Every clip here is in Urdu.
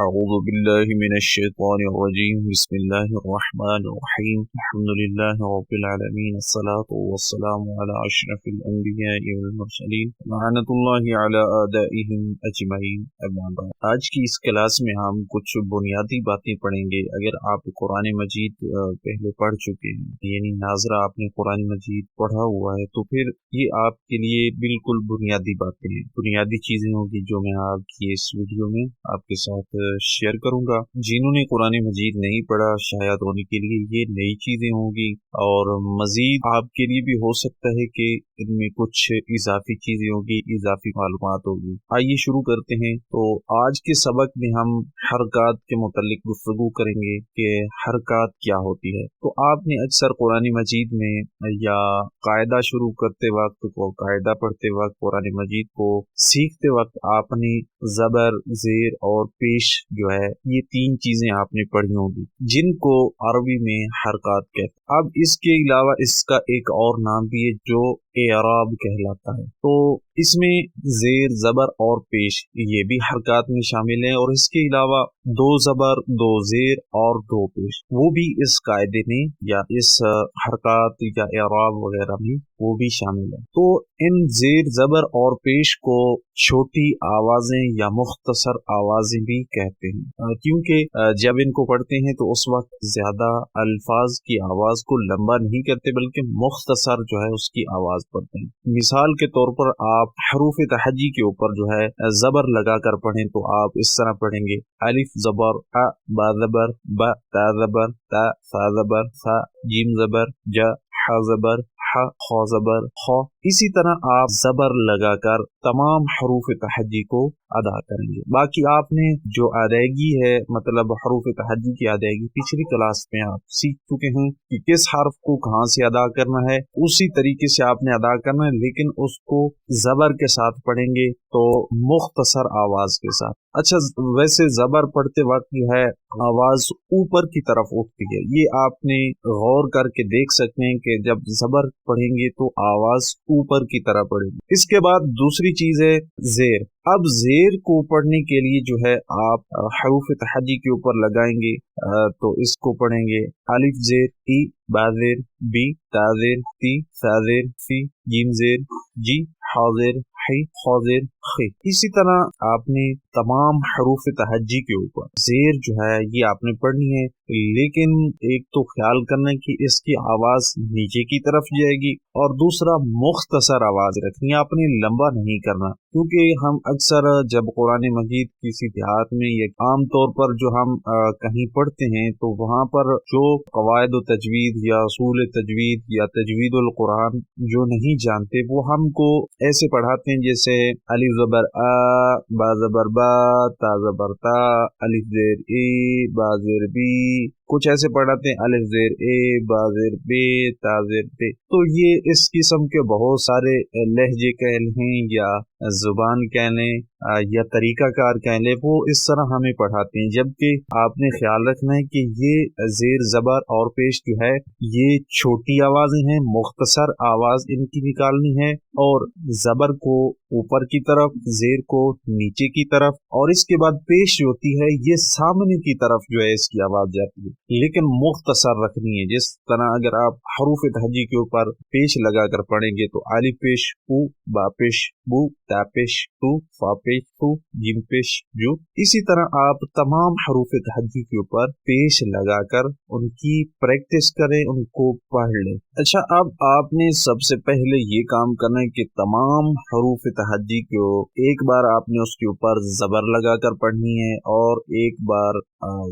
أعوذ بالله من الشيطان الرجيم بسم الله الرحمن الرحيم الحمد لله رب العالمين الصلاة والسلام على أشرف الأنبياء والمرسلين لعنة الله على أعدائهم أجمعين أما بعد۔ آج کی اس کلاس میں ہم کچھ بنیادی باتیں پڑھیں گے۔ اگر آپ قرآن مجید پہلے پڑھ چکے ہیں، یعنی ناظرہ آپ نے قرآن مجید پڑھا ہوا ہے، تو پھر یہ آپ کے لیے بالکل بنیادی باتیں ہیں، بنیادی چیزیں ہوگی جو میں آپ کی اس ویڈیو میں آپ کے ساتھ شیئر کروں گا۔ جنہوں نے قرآن مجید نہیں پڑھا شاید ان کے لیے یہ نئی چیزیں ہوں گی، اور مزید آپ کے لیے بھی ہو سکتا ہے کہ ان میں کچھ اضافی چیزیں ہوں گی، اضافی معلومات ہوگی۔ آئیے شروع کرتے ہیں۔ تو آج کے سبق میں ہم حرکات کے متعلق گفتگو کریں گے کہ حرکات کیا ہوتی ہے۔ تو آپ نے اکثر قرآن مجید میں یا قاعدہ شروع کرتے وقت کو، قاعدہ پڑھتے وقت، قرآن مجید کو سیکھتے وقت آپ نے زبر، زیر اور پیش جو ہے یہ تین چیزیں آپ نے پڑھی ہوں گی، جن کو عربی میں حرکات کہتے ہیں۔ اب اس کے علاوہ اس کا ایک اور نام بھی ہے جو اعراب کہلاتا ہے۔ تو اس میں زیر، زبر اور پیش یہ بھی حرکات میں شامل ہیں، اور اس کے علاوہ دو زبر، دو زیر اور دو پیش وہ بھی اس قاعدے میں یا اس حرکات یا اعراب وغیرہ میں وہ بھی شامل ہیں۔ تو ان زیر، زبر اور پیش کو چھوٹی آوازیں یا مختصر آوازیں بھی کہتے ہیں، کیونکہ جب ان کو پڑھتے ہیں تو اس وقت زیادہ الفاظ کی آواز کو لمبا نہیں کرتے بلکہ مختصر جو ہے اس کی آواز پڑھتے ہیں۔ مثال کے طور پر آپ حروف تہجی کے اوپر جو ہے زبر لگا کر پڑھیں تو آپ اس طرح پڑھیں گے: الف زبر ا، با زبر ب، تا زبر تا، سا زبر سا، جیم زبر ج، ح زبر ح، خ زبر خ۔ اسی طرح آپ زبر لگا کر تمام حروف تہجی کو ادا کریں گے۔ باقی آپ نے جو ادائیگی ہے، مطلب حروف تہجی کی ادائیگی پچھلی کلاس میں آپ سیکھ چکے ہیں کہ کس حرف کو کہاں سے ادا کرنا ہے، اسی طریقے سے آپ نے ادا کرنا ہے، لیکن اس کو زبر کے ساتھ پڑھیں گے تو مختصر آواز کے ساتھ۔ اچھا، ویسے زبر پڑھتے وقت جو ہے آواز اوپر کی طرف اٹھتی ہے، یہ آپ نے غور کر کے دیکھ سکتے ہیں کہ جب زبر پڑھیں گے تو آواز اوپر کی طرح پڑھے گی۔ اس کے بعد دوسری چیز ہے زیر۔ اب زیر کو پڑھنے کے لیے جو ہے آپ حروف تہجی کے اوپر لگائیں گے، تو اس کو پڑھیں گے: الف زیر ای، با زیر بی، تا زیر تی، سا زیر سی، جیم زیر جی، ح زیر حی، خ زیر خی۔ اسی طرح آپ نے تمام حروف تہجی کے اوپر زیر جو ہے یہ آپ نے پڑھنی ہے، لیکن ایک تو خیال کرنا کہ اس کی آواز نیچے کی طرف جائے گی، اور دوسرا مختصر آواز رکھنی ہے، آپ نے لمبا نہیں کرنا، کیونکہ ہم اکثر جب قرآن مجید کسی دیہات میں یا عام طور پر جو ہم کہیں پڑھتے ہیں تو وہاں پر جو قواعد و تجوید یا اصول تجوید یا تجوید القرآن جو نہیں جانتے وہ ہم کو ایسے پڑھاتے ہیں جیسے الف زبر آ، با زبر با، تا زبر تا، الف زیر ای، با زیر بی، کچھ ایسے پڑھاتے ہیں الف زیر اے، با زیر بے، تا زیر بے۔ تو یہ اس قسم کے بہت سارے لہجے کہہ لیں یا زبان کہہ لیں یا طریقہ کار کہہ لیں، وہ اس طرح ہمیں پڑھاتے ہیں، جبکہ آپ نے خیال رکھنا ہے کہ یہ زیر، زبر اور پیش جو ہے یہ چھوٹی آوازیں ہیں، مختصر آواز ان کی نکالنی ہے، اور زبر کو اوپر کی طرف، زیر کو نیچے کی طرف، اور اس کے بعد پیش جو ہوتی ہے یہ سامنے کی طرف جو ہے اس کی آواز جاتی ہے، لیکن مختصر رکھنی ہے۔ جس طرح اگر آپ حروف تہجی کے اوپر پیش لگا کر پڑھیں گے تو الف پیش او، با پیش بو، تا پیش تو، فا پیش تو، جیم پیش جو۔ اسی طرح آپ تمام حروف تہجی کے اوپر پیش لگا کر ان کی پریکٹس کریں، ان کو پڑھ لیں۔ اچھا، اب آپ نے سب سے پہلے یہ کام کرنا ہے کہ تمام حروف تہجی کو ایک بار آپ نے اس کے اوپر زبر لگا کر پڑھنی ہے، اور ایک بار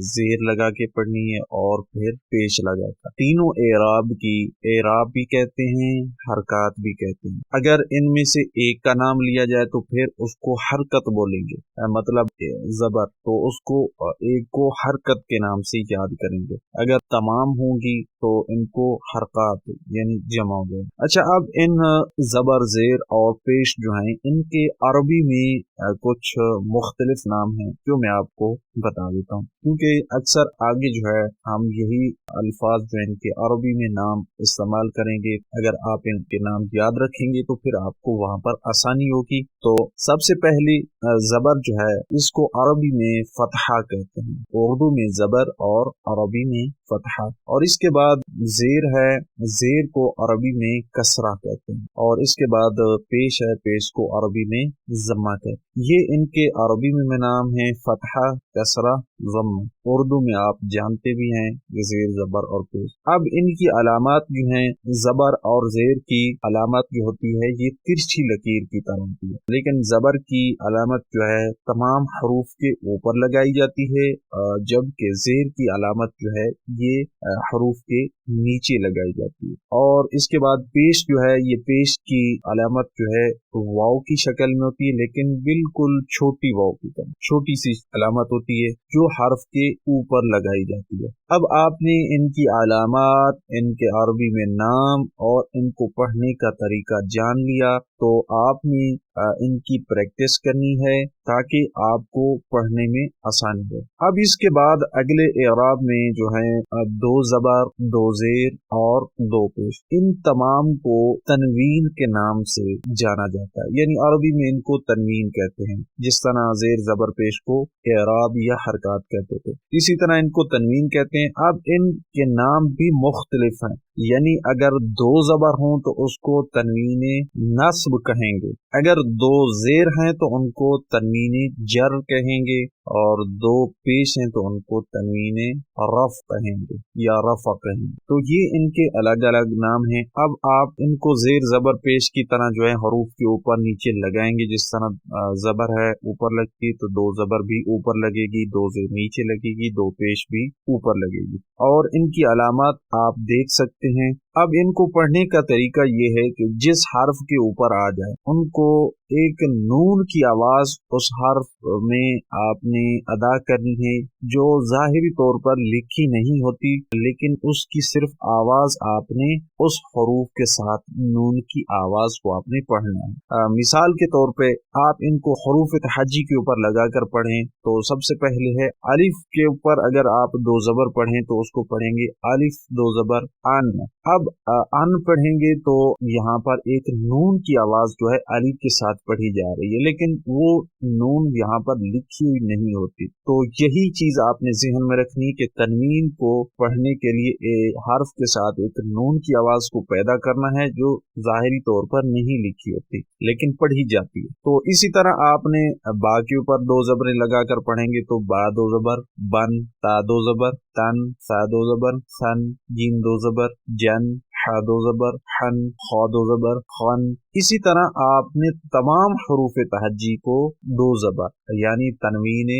زیر لگا کے پڑھنی ہے، اور پھر پیش لگا کر۔ تینوں اعراب کی اعراب بھی کہتے ہیں، حرکات بھی کہتے ہیں۔ اگر ان میں سے ایک کا نام لیا جائے تو پھر اس کو حرکت بولیں گے، مطلب زبر، تو اس کو ایک کو حرکت کے نام سے یاد کریں گے۔ اگر تمام ہوں گی تو ان کو حرکات یعنی جمع ہو گئے۔ اچھا، اب ان زبر، زیر اور پیش جو ہیں ان کے عربی میں کچھ مختلف نام ہیں جو میں آپ کو بتا دیتا ہوں۔ کیونکہ اکثر آگے جو ہے ہم یہی الفاظ جو ان کے عربی میں نام استعمال کریں گے. اگر آپ ان کے نام یاد رکھیں گے تو پھر آپ کو وہاں پر آسانی ہوگی. تو سب سے پہلی زبر جو ہے اس کو عربی میں فتحہ کہتے ہیں، اردو میں زبر اور عربی میں فتحہ. اور اس کے بعد زیر ہے، زیر کو عربی میں کسرہ کہتے ہیں. اور اس کے بعد پیش ہے، پیش کو عربی میں ضمہ کہتے ہیں. یہ ان کے عربی میں نام ہیں فتحہ، کسرہ، ضمہ. اردو میں آپ جانتے بھی ہیں زیر، زبر اور پیش. اب ان کی علامات جو ہیں، زبر اور زیر کی علامت جو ہوتی ہے یہ ترچھی لکیر کی طرح ہوتی ہے، لیکن زبر کی علامت جو ہے تمام حروف کے اوپر لگائی جاتی ہے، جبکہ زیر کی علامت جو ہے یہ حروف کے نیچے لگائی جاتی ہے. اور اس کے بعد پیش جو ہے، یہ پیش کی علامت جو ہے واو کی شکل میں ہوتی ہے، لیکن بالکل چھوٹی واو کی طرح چھوٹی سی علامت ہوتی ہے جو حرف کے اوپر لگائی جاتی ہے. اب آپ نے ان کی علامات، ان کے عربی میں نام اور ان کو پڑھنے کا طریقہ جان لیا. تو آپ نے ان کی پریکٹس کرنی ہے تاکہ آپ کو پڑھنے میں آسانی ہو. اب اس کے بعد اگلے اعراب میں جو ہیں دو زبر، دو زیر اور دو پیش، ان تمام کو تنوین کے نام سے جانا جاتا ہے. یعنی عربی میں ان کو تنوین کہتے ہیں، جس طرح زیر زبر پیش کو اعراب یا حرکات کہتے تھے، اسی طرح ان کو تنوین کہتے ہیں. اب ان کے نام بھی مختلف ہیں. یعنی اگر دو زبر ہوں تو اس کو تنوین نصب کہیں گے، اگر دو زیر ہیں تو ان کو تنوین جر کہیں گے، اور دو پیش ہیں تو ان کو تنوین رفع کہیں گے یا رفع کہیں گے. تو یہ ان کے الگ الگ نام ہیں. اب آپ ان کو زیر زبر پیش کی طرح جو ہے حروف کے اوپر نیچے لگائیں گے. جس طرح زبر ہے اوپر لگتی تو دو زبر بھی اوپر لگے گی، دو زیر نیچے لگے گی، دو پیش بھی اوپر لگے گی. اور ان کی علامات آپ دیکھ سکتے ہیں. اب ان کو پڑھنے کا طریقہ یہ ہے کہ جس حرف کے اوپر آ جائے ان کو ایک نون کی آواز اس حرف میں آپ نے ادا کرنی ہے، جو ظاہری طور پر لکھی نہیں ہوتی، لیکن اس کی صرف آواز آپ نے اس حروف کے ساتھ نون کی آواز کو آپ نے پڑھنا ہے. مثال کے طور پہ آپ ان کو حروف تہجی کے اوپر لگا کر پڑھیں تو سب سے پہلے ہے الف کے اوپر اگر آپ دو زبر پڑھیں تو اس کو پڑھیں گے الف دو زبر ان. اب ان پڑھیں گے تو یہاں پر ایک نون کی آواز جو ہے الف کے ساتھ پڑھی جا رہی ہے، لیکن وہ نون یہاں پر لکھی ہوئی نہیں ہوتی. تو یہی چیز آپ نے ذہن میں رکھنی کہ تنوین کو پڑھنے کے لیے حرف کے ساتھ ایک نون کی آواز کو پیدا کرنا ہے جو ظاہری طور پر نہیں لکھی ہوتی لیکن پڑھی جاتی ہے. تو اسی طرح آپ نے با کے اوپر دو زبریں لگا کر پڑھیں گے تو با دو زبر بن، تا دو زبر تن، سا دو زبر سن، جیم دو زبر جن، ح دو زبر حن، خا دو زبر خن. اسی طرح آپ نے تمام حروف تہجی کو دو زبر یعنی تنوین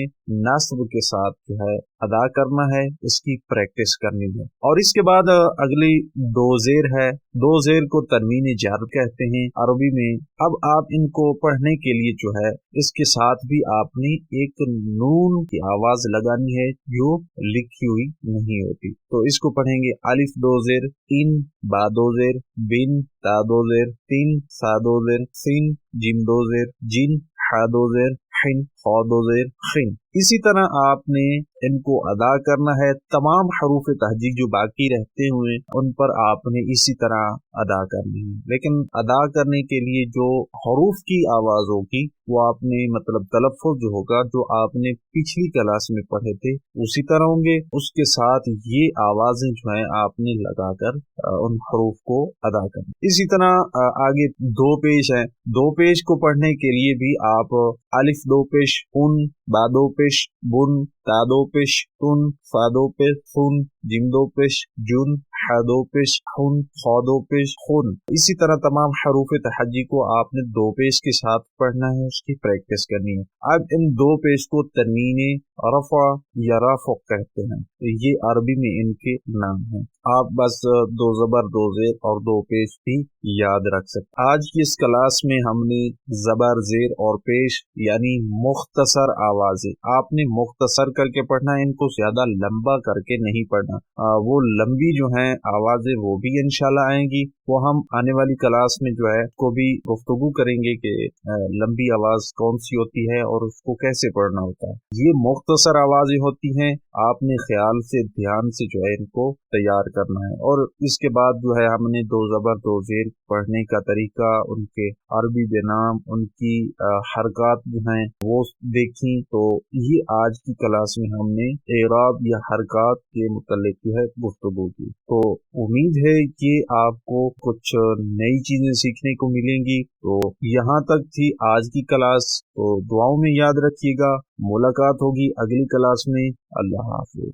نصب کے ساتھ جو ہے ادا کرنا ہے، اس کی پریکٹس کرنی ہے. اور اس کے بعد اگلی دو زیر ہے. دو زیر کو تنوین جر کہتے ہیں عربی میں. اب آپ ان کو پڑھنے کے لیے جو ہے اس کے ساتھ بھی آپ نے ایک نون کی آواز لگانی ہے جو لکھی ہوئی نہیں ہوتی. تو اس کو پڑھیں گے الف دو زیر ان، با دو زیر بن، تا دو زیر تین، سا دو زیر سین، جیم دو زیر جن، ح دو زیر حن، خا دو زیر خن. اسی طرح آپ نے ان کو ادا کرنا ہے. تمام حروف تہجی جو باقی رہتے ہوئے ان پر آپ نے اسی طرح ادا کرنی ہے، لیکن ادا کرنے کے لیے جو حروف کی آواز ہوگی وہ آپ نے مطلب تلفظ جو ہوگا جو آپ نے پچھلی کلاس میں پڑھے تھے اسی طرح ہوں گے. اس کے ساتھ یہ آوازیں جو ہیں آپ نے لگا کر ان حروف کو ادا کرنا. اسی طرح آگے دو پیش ہیں. دو پیش کو پڑھنے کے لیے بھی آپ الف دو پیش ان، با دو پیش بن، تا دو پیش تن، فا دو پیش فن، جیم دو پیش جن، ح دو پیش حن، خا دو پیش خن. اسی طرح تمام حروف تہجی کو آپ نے دو پیش کے ساتھ پڑھنا ہے، اس کی پریکٹس کرنی ہے. اب ان دو پیش کو تنوین رفع یا رفع کہتے ہیں. یہ عربی میں ان کے نام ہیں. آپ بس دو زبر دو زیر اور دو پیش بھی یاد رکھ سکتے. آج کی اس کلاس میں ہم نے زبر زیر اور پیش یعنی مختصر آوازیں آپ نے مختصر کر کے پڑھنا ہے، ان کو زیادہ لمبا کر کے نہیں پڑھنا. وہ لمبی جو ہیں آوازیں وہ بھی انشاءاللہ آئیں گی، وہ ہم آنے والی کلاس میں جو ہے کو بھی گفتگو کریں گے کہ لمبی آواز کون سی ہوتی ہے اور اس کو کیسے پڑھنا ہوتا ہے۔ یہ مختصر آوازیں ہوتی ہیں، آپ نے خیال سے دھیان سے جو ہے ان کو تیار کرنا ہے۔ اور اس کے بعد جو ہے ہم نے دو زبر دو زیر پڑھنے کا طریقہ، ان کے عربی بنام، ان کی حرکات جو ہیں وہ دیکھی۔ تو یہ آج کی کلاس میں ہم نے اعراب یا حرکات کے متعلق جو ہے گفتگو کی۔ تو امید ہے کہ آپ کو کچھ نئی چیزیں سیکھنے کو ملیں گی۔ تو یہاں تک تھی آج کی کلاس، تو دعاؤں میں یاد رکھیے گا۔ ملاقات ہوگی اگلی کلاس میں۔ اللہ حافظ۔